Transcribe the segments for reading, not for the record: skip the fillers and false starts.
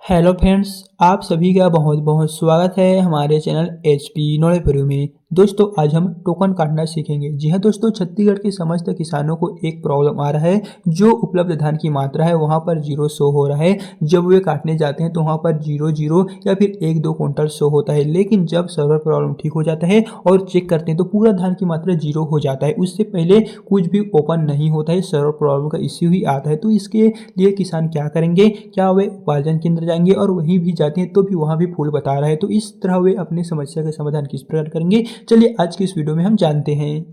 Hello friends, आप सभी का बहुत बहुत स्वागत है हमारे चैनल एचपी नॉलेज वीडियो में। दोस्तों आज हम टोकन काटना सीखेंगे। जी हाँ दोस्तों, छत्तीसगढ़ के समस्त किसानों को एक प्रॉब्लम आ रहा है। जो उपलब्ध धान की मात्रा है वहाँ पर जीरो शो हो रहा है। जब वे काटने जाते हैं तो वहाँ पर जीरो जीरो या फिर 1-2 क्विंटल शो होता है, लेकिन जब सर्वर प्रॉब्लम ठीक हो जाता है और चेक करते हैं तो पूरा धान की मात्रा जीरो हो जाता है। उससे पहले कुछ भी ओपन नहीं होता है, सर्वर प्रॉब्लम का इश्यू ही आता है। तो इसके लिए किसान क्या करेंगे? क्या वे उपार्जन केंद्र जाएंगे और वहीं भी जाते हैं तो भी वहाँ भी फूल बता रहा है, तो इस तरह वे अपनी समस्या का समाधान किस प्रकार करेंगे, चलिए आज की इस वीडियो में हम जानते हैं।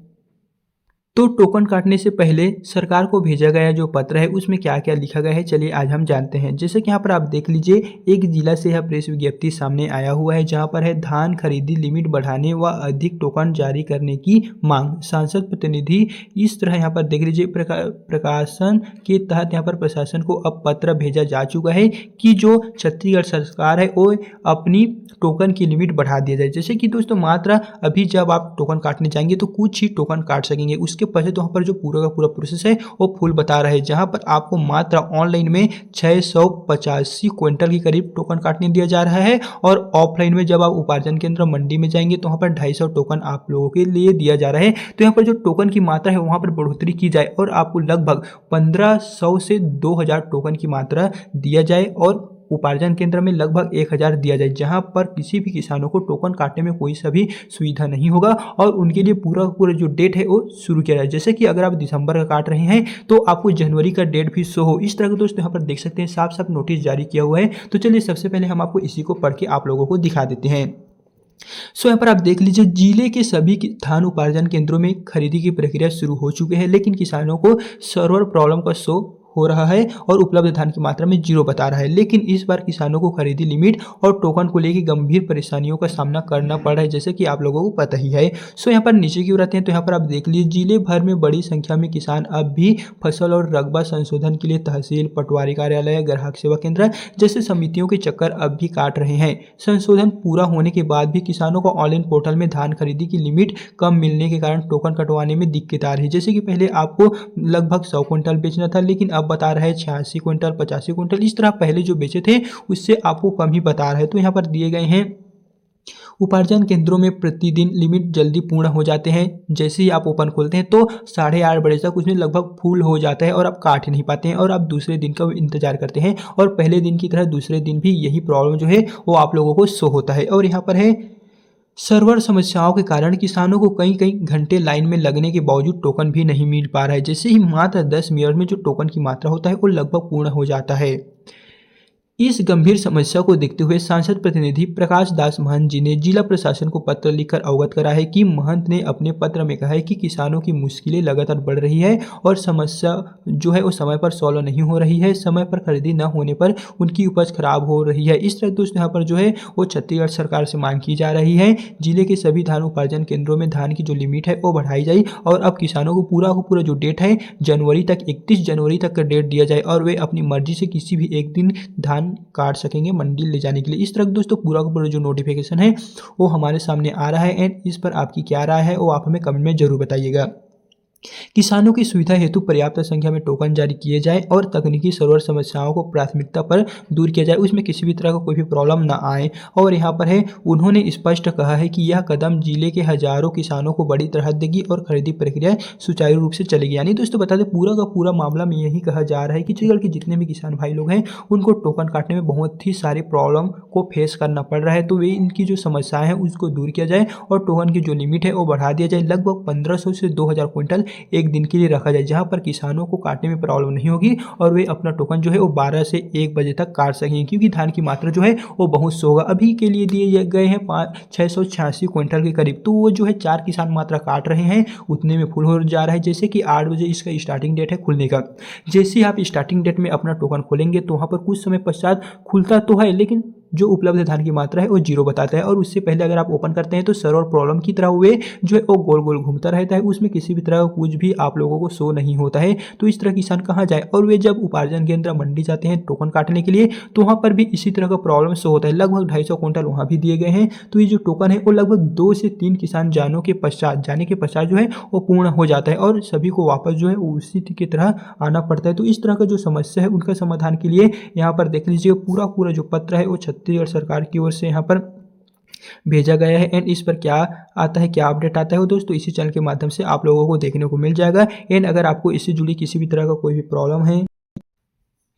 तो टोकन काटने से पहले सरकार को भेजा गया जो पत्र है उसमें क्या क्या लिखा गया है, चलिए आज हम जानते हैं। जैसे कि यहाँ पर आप देख लीजिए, एक जिला से यह प्रेस विज्ञप्ति सामने आया हुआ है जहाँ पर है धान खरीदी लिमिट बढ़ाने व अधिक टोकन जारी करने की मांग। सांसद प्रतिनिधि इस तरह यहाँ पर देख लीजिए, प्रकाशन के तहत यहाँ पर प्रशासन को अब पत्र भेजा जा चुका है कि जो छत्तीसगढ़ सरकार है वो अपनी टोकन की लिमिट बढ़ा दिया जाए। जैसे कि दोस्तों मात्रा अभी जब आप टोकन काटने जाएंगे तो कुछ ही टोकन काट सकेंगे, उसके पहले तो वहाँ पर जो पूरा का पूरा प्रोसेस है वो फुल बता रहा है, जहाँ पर आपको मात्र ऑनलाइन में 685 क्विंटल के करीब टोकन काटने दिया जा रहा है और ऑफलाइन में जब आप उपार्जन केंद्र मंडी में जाएंगे तो वहाँ पर 250 टोकन आप लोगों के लिए दिया जा रहा है। तो यहाँ पर जो टोकन की मात्रा है वहाँ पर बढ़ोतरी की जाए और आपको लगभग 1500 से 2000 टोकन की मात्रा दिया जाए और उपार्जन केंद्र में लगभग 1000 दिया जाए, जहां पर किसी भी किसानों को टोकन काटने में कोई सा भी सुविधा नहीं होगा और उनके लिए पूरा जो डेट है वो शुरू किया जाए। जैसे कि अगर आप दिसंबर का काट रहे हैं तो आपको जनवरी का डेट भी शो हो। इस तरह के दोस्तों यहाँ पर देख सकते हैं साफ साफ नोटिस जारी किया हुआ है। तो चलिए सबसे पहले हम आपको इसी को पढ़ के आप लोगों को दिखा देते हैं। यहाँ पर आप देख लीजिए, जिले के सभी धान उपार्जन केंद्रों में खरीदी की प्रक्रिया शुरू हो चुकी है, लेकिन किसानों को सर्वर प्रॉब्लम का शो हो रहा है और उपलब्ध धान की मात्रा में जीरो बता रहा है। लेकिन इस बार किसानों को खरीदी लिमिट और टोकन को लेकर गंभीर परेशानियों का सामना करना पड़ रहा है, जैसे कि आप लोगों को पता ही है। यहाँ पर नीचे की ओर आते हैं तो यहाँ पर आप देख लीजिए, जिले भर में बड़ी संख्या में किसान अब भी फसल और रकबा संशोधन के लिए तहसील, पटवारी कार्यालय, ग्राहक सेवा केंद्र जैसे समितियों के चक्कर अब भी काट रहे हैं। संशोधन पूरा होने के बाद भी किसानों को ऑनलाइन पोर्टल में धान खरीदी की लिमिट कम मिलने के कारण टोकन कटवाने में दिक्कत आ रही है। जैसे कि पहले आपको लगभग 100 क्विंटल बेचना था, लेकिन अब बता रहा है 86 क्विंटल, 85 क्विंटल। इस तरह पहले जो बेचे थे उससे आपको कम ही बता रहा है। तो यहाँ पर दिए गए हैं, उपार्जन केंद्रों में प्रतिदिन लिमिट जल्दी पूर्ण हो जाते हैं। जैसे ही आप ओपन खोलते हैं तो 8:30 बजे तक उसमें लगभग फुल हो जाता है और आप काट ही नहीं पाते हैं और आप दूसरे दिन का इंतजार करते हैं और पहले दिन की तरह दूसरे दिन भी यही प्रॉब्लम जो है वो आप लोगों को शो होता है। और यहाँ पर है, सर्वर समस्याओं के कारण किसानों को कई कई घंटे लाइन में लगने के बावजूद टोकन भी नहीं मिल पा रहा है। जैसे ही मात्र 10 मिनट में जो टोकन की मात्रा होता है वो लगभग पूर्ण हो जाता है। इस गंभीर समस्या को देखते हुए सांसद प्रतिनिधि प्रकाश दास महंत जी ने जिला प्रशासन को पत्र लिखकर अवगत करा है कि महंत ने अपने पत्र में कहा है कि किसानों की मुश्किलें लगातार बढ़ रही है और समस्या जो है वो समय पर सॉल्व नहीं हो रही है। समय पर खरीदी न होने पर उनकी उपज खराब हो रही है। इस तरह दोस्तों यहाँ पर जो है वो छत्तीसगढ़ सरकार से मांग की जा रही है, जिले के सभी धान उपार्जन केंद्रों में धान की जो लिमिट है वो बढ़ाई जाए और अब किसानों को पूरा जो डेट है जनवरी तक, 31 जनवरी तक का डेट दिया जाए और वे अपनी मर्जी से किसी भी एक दिन धान काट सकेंगे मंडी ले जाने के लिए। इस तरह दोस्तों पूरा का पूरा जो नोटिफिकेशन है वो हमारे सामने आ रहा है एंड इस पर आपकी क्या राय है वो आप हमें कमेंट में जरूर बताइएगा। किसानों की सुविधा हेतु पर्याप्त संख्या में टोकन जारी किए जाए और तकनीकी सर्वर समस्याओं को प्राथमिकता पर दूर किया जाए, उसमें किसी भी तरह का कोई भी प्रॉब्लम ना आए। और यहाँ पर है, उन्होंने स्पष्ट कहा है कि यह कदम जिले के हजारों किसानों को बड़ी राहत देगी और खरीदी प्रक्रिया सुचारू रूप से चलेगी। यानी दोस्तों बता दें, पूरा का पूरा मामला में यही कहा जा रहा है कि छत्तीसगढ़ के जितने भी किसान भाई लोग हैं उनको टोकन काटने में बहुत ही सारी प्रॉब्लम को फेस करना पड़ रहा है। तो वे इनकी जो समस्याएं हैं उसको दूर किया जाए और टोकन की जो लिमिट है वो बढ़ा दिया जाए। लगभग 1500 से 2000 क्विंटल एक दिन के लिए रखा जाए, जहां पर किसानों को काटने में प्रॉब्लम नहीं होगी और वे अपना टोकन जो है वो 12 से 1 बजे तक काट सकेंगे, क्योंकि धान की मात्रा जो है वो बहुत सो होगा। अभी के लिए दिए गए हैं 686 क्विंटल के करीब, तो वो जो है 4 किसान मात्रा काट रहे हैं, उतने में फुल हो जा रहा है। जैसे कि 8 बजे इसका स्टार्टिंग डेट है खुलने का। जैसे ही आप स्टार्टिंग डेट में अपना टोकन खोलेंगे तो वहाँ पर कुछ समय पश्चात खुलता तो है, लेकिन जो उपलब्ध धान की मात्रा है वो 0 बताता है और उससे पहले अगर आप ओपन करते हैं तो सर्वर प्रॉब्लम की तरह हुए जो है वो गोल गोल घूमता रहता है, उसमें किसी भी तरह का कुछ भी आप लोगों को शो नहीं होता है। तो इस तरह किसान कहाँ जाए, और वे जब उपार्जन केंद्र मंडी जाते हैं टोकन काटने के लिए तो वहाँ पर भी इसी तरह का प्रॉब्लम शो होता है। लगभग 250 क्विंटल वहाँ भी दिए गए हैं। तो ये जो टोकन है वो लगभग 2 से 3 किसान जाने के पश्चात जो है वो पूर्ण हो जाता है और सभी को वापस जो है उसी की तरह आना पड़ता है। तो इस तरह का जो समस्या है उनका समाधान के लिए यहाँ पर देख लीजिए पूरा जो पत्र है वो छत्तीसगढ़ सरकार की ओर से यहाँ पर भेजा गया है। एंड इस पर क्या आता है, क्या अपडेट आता है वो दोस्तों इसी चैनल के माध्यम से आप लोगों को देखने को मिल जाएगा। एंड अगर आपको इससे जुड़ी किसी भी तरह का कोई भी प्रॉब्लम है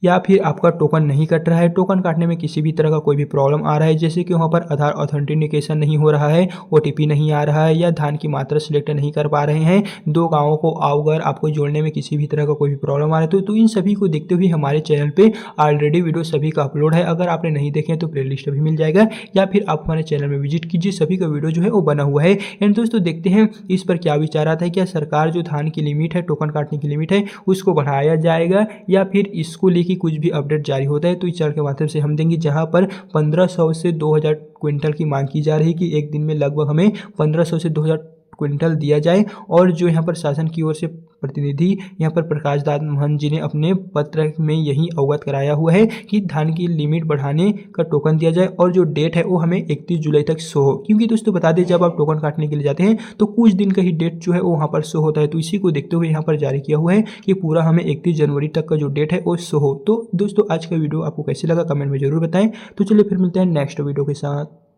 या फिर आपका टोकन नहीं कट रहा है, टोकन काटने में किसी भी तरह का कोई भी प्रॉब्लम आ रहा है, जैसे कि वहाँ पर आधार ऑथेंटिकेशन नहीं हो रहा है, ओटीपी नहीं आ रहा है या धान की मात्रा सिलेक्ट नहीं कर पा रहे हैं, 2 गांवों को अगर आपको जोड़ने में किसी भी तरह का कोई भी प्रॉब्लम आ रहा है तो इन सभी को देखते हुए हमारे चैनल पे ऑलरेडी वीडियो सभी का अपलोड है। अगर आपने नहीं देखे तो प्ले लिस्ट भी मिल जाएगा या फिर आप हमारे चैनल में विजिट कीजिए, सभी का वीडियो जो है वो बना हुआ है। एंड दोस्तों देखते हैं इस पर क्या विचार आता है, क्या सरकार जो धान की लिमिट है, टोकन काटने की लिमिट है, उसको बढ़ाया जाएगा या फिर इसको लेके कुछ भी अपडेट जारी होता है तो इस चैनल के माध्यम से हम देंगे। जहां पर 1500 से 2000 क्विंटल की मांग की जा रही है कि एक दिन में लगभग हमें 1500 से 2000 क्विंटल दिया जाए। और जो यहाँ पर शासन की ओर से प्रतिनिधि यहाँ पर प्रकाश दास महंत जी ने अपने पत्र में यही अवगत कराया हुआ है कि धान की लिमिट बढ़ाने का टोकन दिया जाए और जो डेट है वो हमें 31 जुलाई तक शो हो। क्योंकि दोस्तों बता दें जब आप टोकन काटने के लिए जाते हैं तो कुछ दिन का ही डेट जो है वो वहाँ पर शो होता है। तो इसी को देखते हुए यहाँ पर जारी किया हुआ है कि पूरा हमें 31 जनवरी तक का जो डेट है वो शो हो। तो दोस्तों आज का वीडियो आपको कैसे लगा कमेंट में जरूर बताएं। तो चलिए फिर मिलते हैं नेक्स्ट वीडियो के साथ।